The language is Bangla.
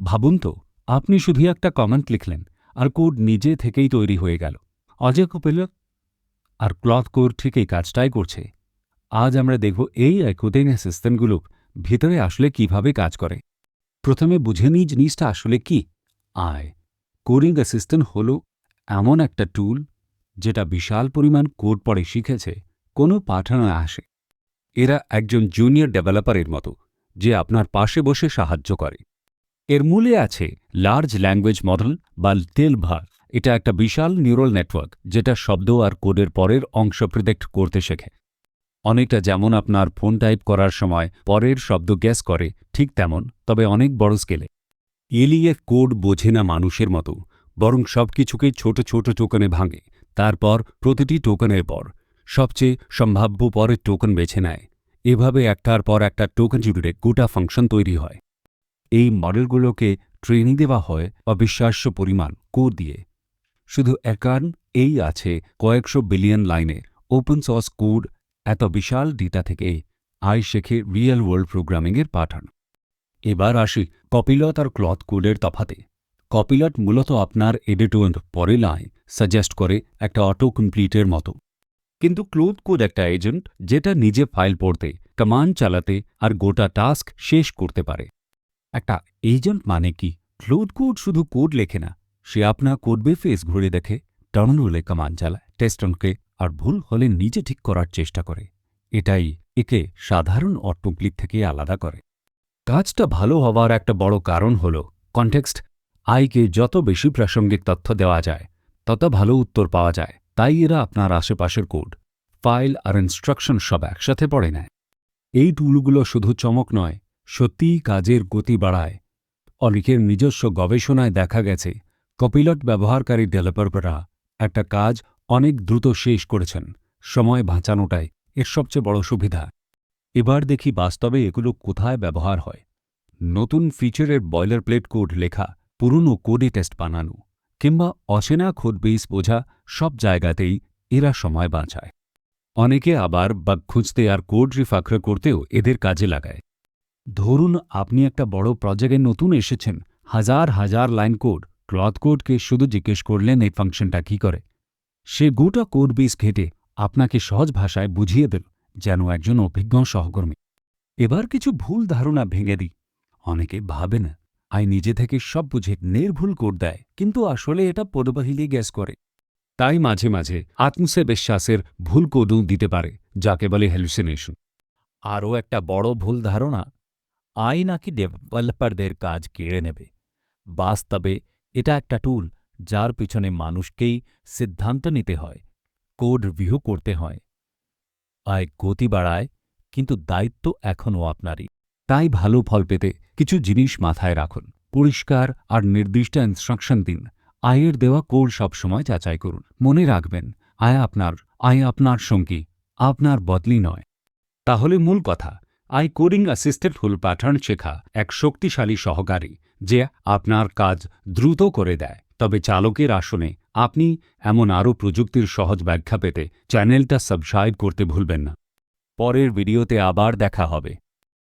ভাবুন তো, আপনি শুধু একটা কমেন্ট লিখলেন আর কোড নিজে থেকেই তৈরি হয়ে গেল। অজয় কপিলট আর ক্লথ কোড ঠিক এই কাজটাই করছে। আজ আমরা দেখব এই কোডিং অ্যাসিস্ট্যান্টগুলো ভিতরে আসলে কিভাবে কাজ করে। প্রথমে বুঝে নিই জিনিসটা আসলে কি। কোডিং অ্যাসিস্ট্যান্ট হল এমন একটা টুল যেটা বিশাল পরিমাণ কোড পড়ে শিখেছে, কোনো পাঠানো আসে। এরা একজন জুনিয়র ডেভেলপারের মতো, যে আপনার পাশে বসে সাহায্য করে। এর মূলে আছে লার্জ ল্যাঙ্গুয়েজ মডেল বা টেলভার। এটা একটা বিশাল নিউরাল নেটওয়ার্ক যেটা শব্দ আর কোডের পরের অংশ প্রিডিক্ট করতে শেখে। অনেকটা যেমন আপনার ফোন টাইপ করার সময় পরের শব্দ গ্যাস করে, ঠিক তেমন, তবে অনেক বড় স্কেলে। এলিয়ে কোড বোঝে না মানুষের মতো, বরং সবকিছুকে ছোট ছোট টোকেনে ভাঙে। তারপর প্রতিটি টোকেনের পর সবচেয়ে সম্ভাব্য পরের টোকেন বেছে নেয়। এভাবে একটার পর একটা টোকেন জুড়ে গোটা ফাংশন তৈরি হয়। এই মডেলগুলোকে ট্রেনিং দেওয়া হয় অবিশ্বাস্য পরিমাণ কোড দিয়ে। শুধু এই আছে কয়েকশো বিলিয়ন লাইনে ওপেন সোর্স কোড। এত বিশাল ডেটা থেকে শেখে রিয়েল ওয়ার্ল্ড প্রোগ্রামিংয়ের প্যাটার্ন। এবার আসি কপিলট আর ক্লথ কোডের তফাতে। কপিলট মূলত আপনার এডিটর পরে লাইন সাজেস্ট করে একটা অটো কমপ্লিটের মতো, কিন্তু ক্লথ কোড একটা এজেন্ট যেটা নিজে ফাইল পড়তে, কমান্ড চালাতে আর গোটা টাস্ক শেষ করতে পারে। একটা এজেন্ট মানে কি? ক্লথ কোড শুধু কোড লেখে না, সে আপনার কোড ফেস ঘুরে দেখে, টার্মিনালে কমান্ড চালায়, টেস্ট অনকে, আর ভুল হলে নিজে ঠিক করার চেষ্টা করে। এটাই একে সাধারণ অটোক্লিক থেকে আলাদা করে। কাজটা ভালো হওয়ার একটা বড় কারণ হল কনটেক্সট। কে যত বেশি প্রাসঙ্গিক তথ্য দেওয়া যায়, তত ভালো উত্তর পাওয়া যায়। তাই এরা আপনার আশেপাশের কোড, ফাইল আর ইনস্ট্রাকশন সব একসাথে পড়ে নেয়। এই টুলগুলো শুধু চমক নয়, সত্যিই কাজের গতি বাড়ায়। অনেকের নিজস্ব গবেষণায় দেখা গেছে কপিলট ব্যবহারকারী ডেভেলপাররা একটা কাজ অনেক দ্রুত শেষ করেছেন। সময় বাঁচানোটাই এর সবচেয়ে বড় সুবিধা। এবার দেখি বাস্তবে এগুলো কোথায় ব্যবহার হয়। নতুন ফিচারের বয়লার প্লেট কোড লেখা, পুরনো কোডে টেস্ট বানানো, কিংবা অচেনা কোড বেস বোঝা, সব জায়গাতেই এরা সময় বাঁচায়। অনেকে আবার বাগ খুঁজতে আর কোড রিফ্যাক্টর করতেও এদের কাজে লাগায়। ধরুন আপনি একটা বড় প্রজেক্টে নতুন এসেছেন, হাজার হাজার লাইন কোড। ক্লথ কোডকে শুধু জিজ্ঞেস করলেন এই ফাংশনটা কি করে, সে গোটা কোড বেস ঘেটে আপনাকে সহজ ভাষায় বুঝিয়ে দিল, যেন একজন অভিজ্ঞ সহকর্মী। এবার কিছু ভুল ধারণা ভেঙে দিই। অনেকে ভাবে না নিজে থেকে সব বুঝে নির্ভুল কোড দেয়, কিন্তু আসলে এটা পদবাহিলি গ্যাস করে। তাই মাঝে মাঝে আত্মবিশ্বাসের ভুল কোডও দিতে পারে, যাকে বলে হ্যালুসিনেশন। আরও একটা বড় ভুল ধারণা, নাকি ডেভেলপারদের কাজ কেড়ে নেবে। বাস্তবে এটা একটা টুল যার পিছনে মানুষকেই সিদ্ধান্ত নিতে হয়, কোড রিভিউ করতে হয়। গতি বাড়ায়, কিন্তু দায়িত্ব এখনও আপনারই। তাই ভালো ফল পেতে কিছু জিনিস মাথায় রাখুন। পরিষ্কার আর নির্দিষ্ট ইনস্ট্রাকশন দিন। এর দেওয়া কোড সবসময় যাচাই করুন। মনে রাখবেন, আপনার সঙ্গী, আপনার বদলি নয়। তাহলে মূল কথা, কোডিং অ্যাসিস্ট্যান্ট হল প্যাটার্ন শেখা এক শক্তিশালী সহকারী যে আপনার কাজ দ্রুত করে দেয়। তবে চালকের আসনে আপনি। এমন আরও প্রযুক্তির সহজ ব্যাখ্যা পেতে চ্যানেলটা সাবস্ক্রাইব করতে ভুলবেন না। পরের ভিডিওতে আবার দেখা হবে।